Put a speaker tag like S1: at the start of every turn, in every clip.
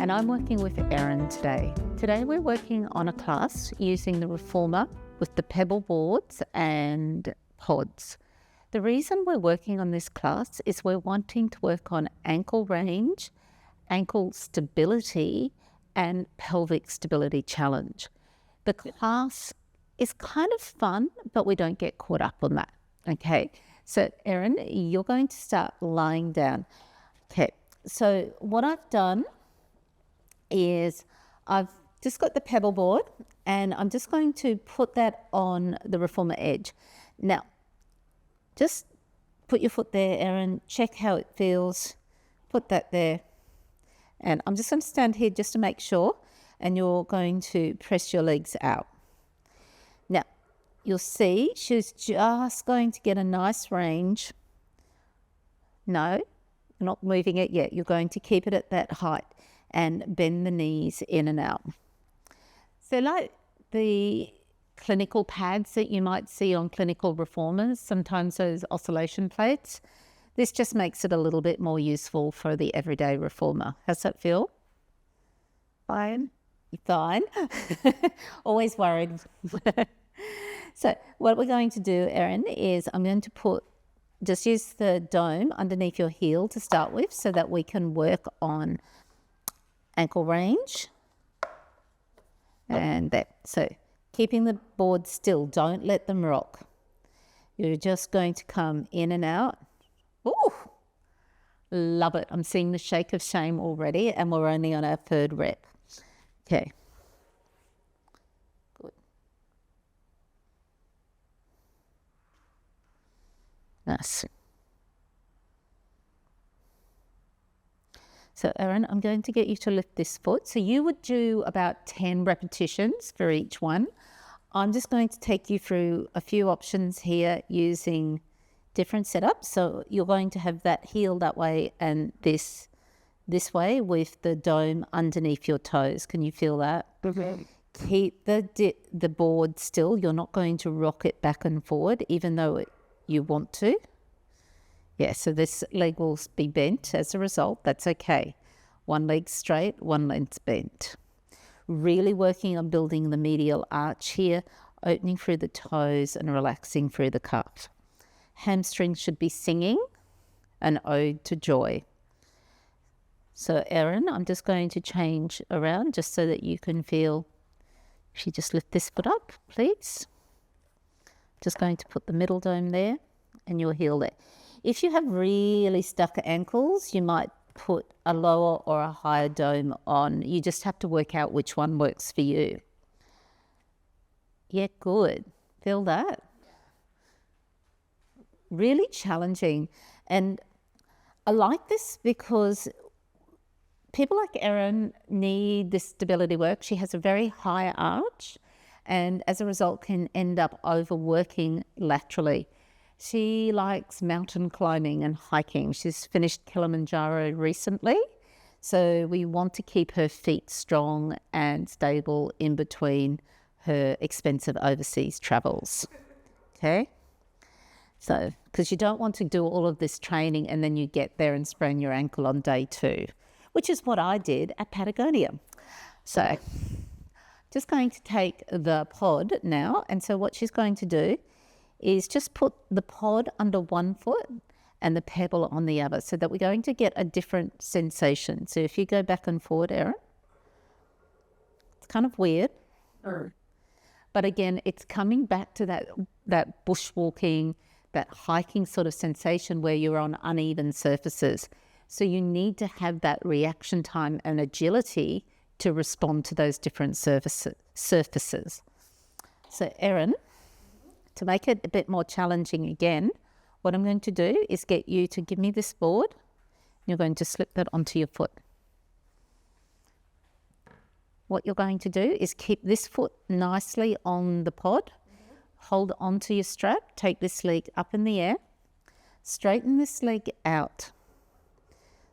S1: and I'm working with Erin today. Today we're working on a class using the Reformer with the Pebble boards and pods. The reason we're working on this class is we're wanting to work on ankle range, ankle stability, and pelvic stability challenge. The class is kind of fun, but we don't get caught up on that. Okay, so Erin, you're going to start lying down. Okay, so what I've done is I've just got the Pebble board and I'm just going to put that on the Reformer edge. Now, just put your foot there, Erin, check how it feels, put that there. And I'm just going to stand here just to make sure, and you're going to press your legs out. Now, you'll see she's just going to get a nice range. No, you're not moving it yet. You're going to keep it at that height and bend the knees in and out. So like the clinical pads that you might see on clinical reformers, sometimes those oscillation plates, this just makes it a little bit more useful for the everyday reformer. How's that feel? Fine. Fine. Always worried. So what we're going to do, Erin, is I'm going to just use the dome underneath your heel to start with so that we can work on ankle range and that. So keeping the board still, don't let them rock. You're just going to come in and out. Ooh, love it. I'm seeing the shake of shame already, and we're only on our third rep. Okay. Good. Nice. So, Erin, I'm going to get you to lift this foot. So you would do about 10 repetitions for each one. I'm just going to take you through a few options here using different setups. So you're going to have that heel that way and this way with the dome underneath your toes. Can you feel that? Mm-hmm. Keep the board still. You're not going to rock it back and forward, even though you want to. Yeah, so this leg will be bent as a result. That's okay. One leg straight, one leg's bent. Really working on building the medial arch here, opening through the toes and relaxing through the calf. Hamstrings should be singing an ode to joy. So Erin, I'm just going to change around just so that you can feel. If you just lift this foot up, please. Just going to put the middle dome there and your heel there. If you have really stuck ankles, you might put a lower or a higher dome on. You just have to work out which one works for you. Yeah, good. Feel that? Really challenging. And I like this because people like Erin need this stability work. She has a very high arch and as a result can end up overworking laterally. She likes mountain climbing and hiking. She's finished Kilimanjaro recently. So we want to keep her feet strong and stable in between her expensive overseas travels. Okay? So, because you don't want to do all of this training and then you get there and sprain your ankle on day 2, which is what I did at Patagonia. So, just going to take the pod now. And so what she's going to do is just put the pod under one foot and the pebble on the other so that we're going to get a different sensation. So if you go back and forward, Erin, it's kind of weird. But again, it's coming back to that bushwalking, that hiking sort of sensation where you're on uneven surfaces. So you need to have that reaction time and agility to respond to those different surfaces. So Erin, to make it a bit more challenging again, what I'm going to do is get you to give me this board. You're going to slip that onto your foot. What you're going to do is keep this foot nicely on the pod. Hold onto your strap. Take this leg up in the air. Straighten this leg out.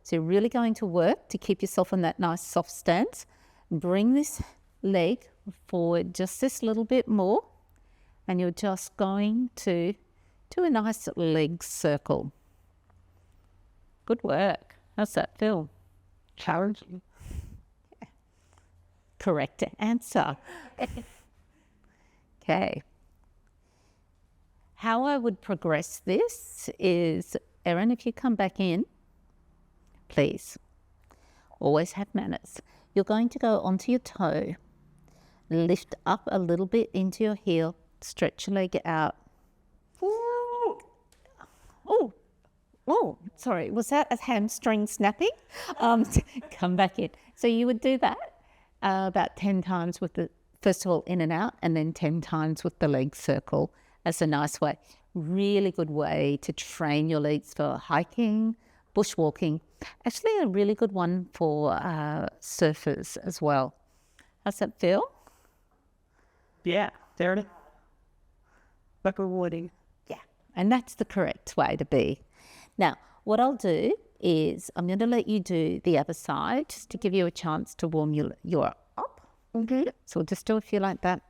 S1: So you're really going to work to keep yourself in that nice soft stance. Bring this leg forward just this little bit more. And you're just going to do a nice leg circle. Good work. How's that feel?
S2: Challenging.
S1: correct answer. Okay. How I would progress this is, Erin, if you come back in, please. Always have manners. You're going to go onto your toe, lift up a little bit into your heel, stretch your leg out. Oh, sorry, was that a hamstring snapping? Come back in. So you would do that about 10 times with the, first of all, in and out, and then 10 times with the leg circle as a nice way. Really good way to train your legs for hiking, bushwalking. Actually, a really good one for surfers as well. How's that feel?
S2: Yeah, there it is. Like rewarding.
S1: Yeah, and that's the correct way to be. Now, what I'll do is I'm going to let you do the other side just to give you a chance to warm your up. Okay. So we'll just do a few like that.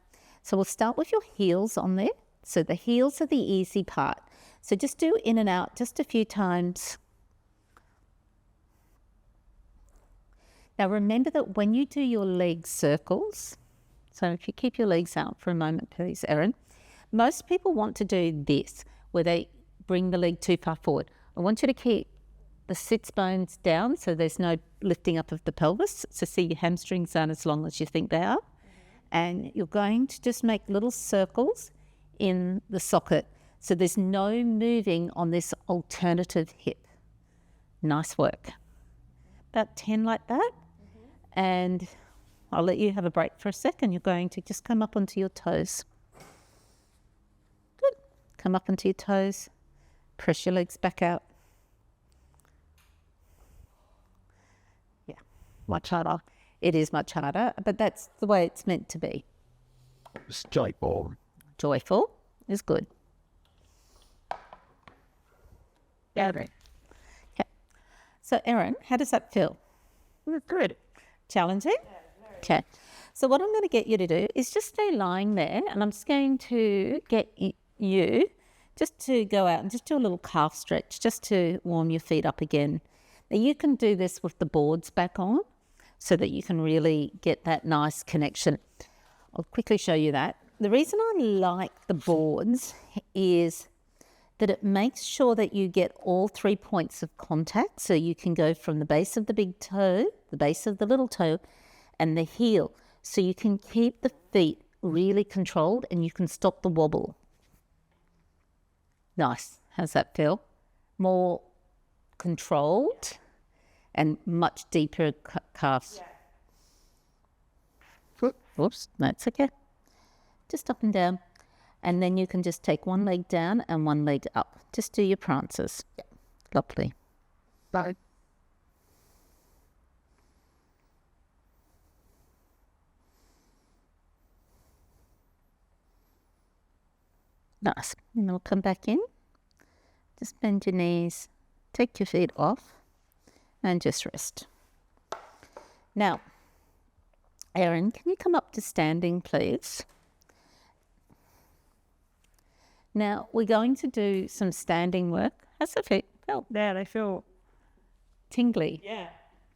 S1: So we'll start with your heels on there. So the heels are the easy part. So just do in and out just a few times. Now remember that when you do your leg circles, so if you keep your legs out for a moment, please, Erin, most people want to do this, where they bring the leg too far forward. I want you to keep the sits bones down so there's no lifting up of the pelvis. So see your hamstrings aren't as long as you think they are. And you're going to just make little circles in the socket. So there's no moving on this alternative hip. Nice work. About 10 like that. And I'll let you have a break for a second. You're going to just come up onto your toes. Good. Come up onto your toes. Press your legs back out. Yeah, much harder. It is much harder, but that's the way it's meant to be.
S2: It's joyful.
S1: Joyful is good.
S2: Yeah, great.
S1: Okay. So, Erin, how does that feel?
S2: Good.
S1: Challenging? Okay. So what I'm going to get you to do is just stay lying there, and I'm just going to get you just to go out and just do a little calf stretch just to warm your feet up again. Now you can do this with the boards back on so that you can really get that nice connection. I'll quickly show you that. The reason I like the boards is that it makes sure that you get all 3 points of contact. So you can go from the base of the big toe, the base of the little toe, and the heel. So you can keep the feet really controlled and you can stop the wobble. Nice. How's that feel? More controlled and much deeper calves.
S2: Yeah.
S1: Oops, that's okay. Just up and down. And then you can just take one leg down and one leg up. Just do your prances. Yeah. Lovely.
S2: Bye.
S1: Nice. And we'll come back in. Just bend your knees, take your feet off, and just rest. Now, Erin, can you come up to standing, please? Now, we're going to do some standing work. How's the feet feel?
S2: Yeah, they feel
S1: Tingly.
S2: Yeah.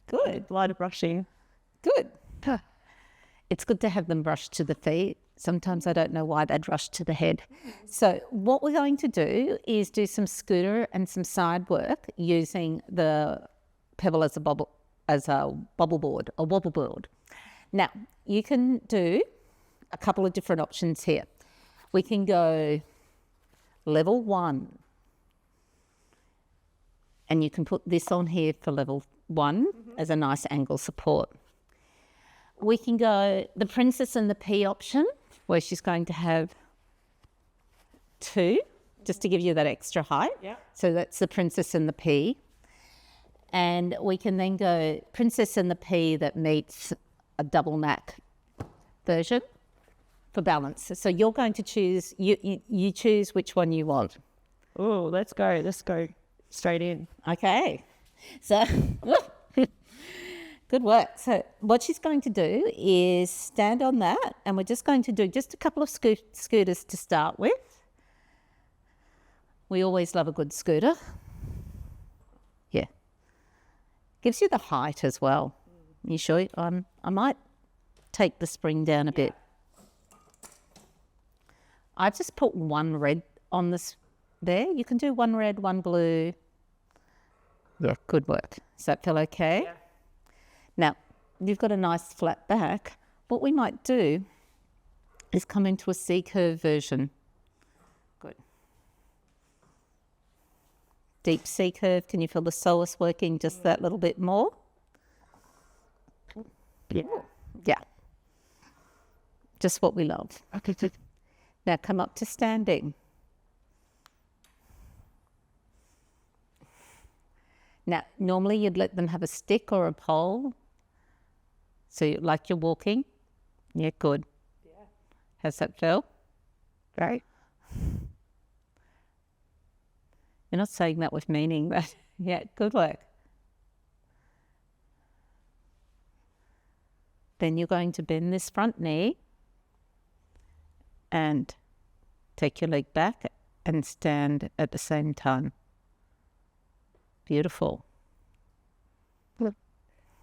S1: Good.
S2: A lot of brushing.
S1: Good. It's good to have them brushed to the feet. Sometimes I don't know why they'd rush to the head. So what we're going to do is do some scooter and some side work using the Pebble as a bubble board, a wobble board. Now, you can do a couple of different options here. We can go level 1. And you can put this on here for level 1 as a nice angle support. We can go the Princess and the Pea option, where she's going to have 2, just to give you that extra height.
S2: Yeah.
S1: So that's the Princess and the Pea. And we can then go Princess and the Pea that meets a double knack version for balance. So you're going to choose, you choose which one you want.
S2: Oh, let's go straight in.
S1: Okay. So good work. So what she's going to do is stand on that, and we're just going to do just a couple of scooters to start with. We always love a good scooter. Yeah. Gives you the height as well. You sure? I might take the spring down a bit. I've just put one red on this there. You can do one red, one blue. Yeah, good work. Does that feel okay?
S2: Yeah.
S1: Now, you've got a nice flat back. What we might do is come into a C-curve version. Good. Deep C-curve. Can you feel the psoas working just that little bit more?
S2: Yeah.
S1: Yeah. Just what we love.
S2: Okay.
S1: Now come up to standing. Now, normally you'd let them have a stick or a pole. So like you're walking. Yeah, good. Yeah. How's that feel?
S2: Right.
S1: You're not saying that with meaning, but yeah, good work. Then you're going to bend this front knee and take your leg back and stand at the same time. Beautiful.
S2: Look,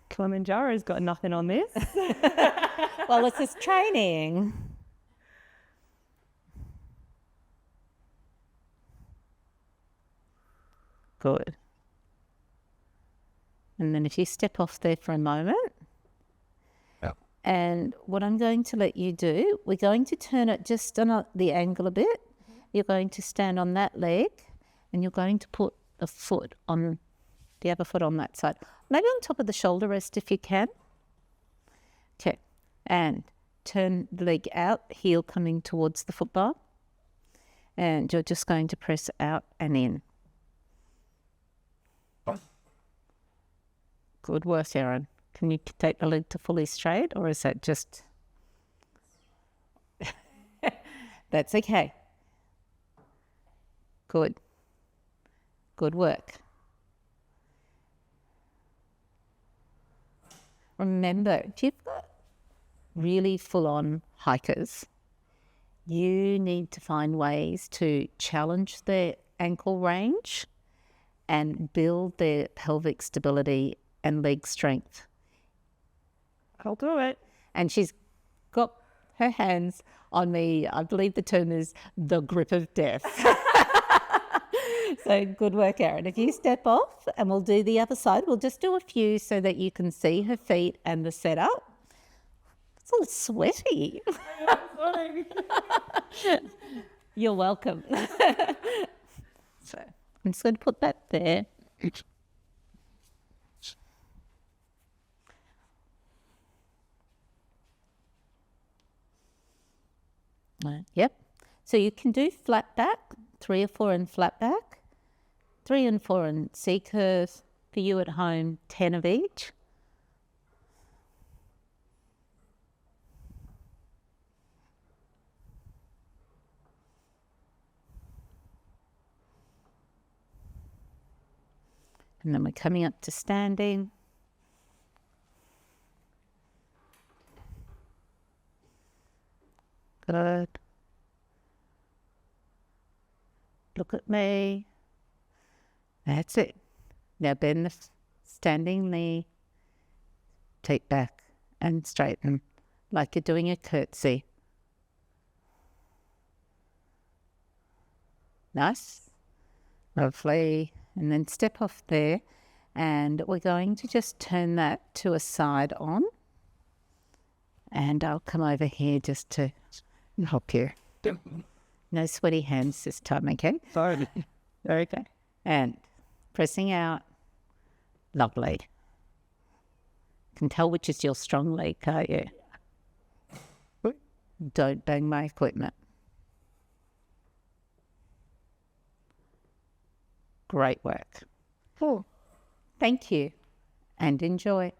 S2: Kilimanjaro's got nothing on this.
S1: Well, it's just training. Good. And then if you step off there for a moment, and what I'm going to let you do, we're going to turn it just on the angle a bit. You're going to stand on that leg and you're going to put the foot on the other foot on that side. Maybe on top of the shoulder rest if you can. Okay. And turn the leg out, heel coming towards the foot bar. And you're just going to press out and in. Good work, Erin. Can you take the leg to fully straight, or is that just... That's okay. Good. Good work. Remember, if you've got really full-on hikers, you need to find ways to challenge their ankle range and build their pelvic stability and leg strength.
S2: I'll do it.
S1: And she's got her hands on me. I believe the term is the grip of death. So good work, Erin. If you step off and we'll do the other side, we'll just do a few so that you can see her feet and the setup. It's all sweaty. You're welcome. So I'm just going to put that there. Yep. So you can do flat back, 3 or 4 in flat back, 3 and 4 in C-curve. For you at home, 10 of each. And then we're coming up to standing. Good. Look at me. That's it. Now bend the standing knee, take back and straighten like you're doing a curtsy. Nice. Lovely. And then step off there and we're going to just turn that to a side on. And I'll come over here just to help you. No sweaty hands this time, okay?
S2: Sorry.
S1: Okay. And pressing out. Lovely. Can tell which is your strong leg, can't you? Don't bang my equipment. Great work.
S2: Cool.
S1: Thank you and enjoy.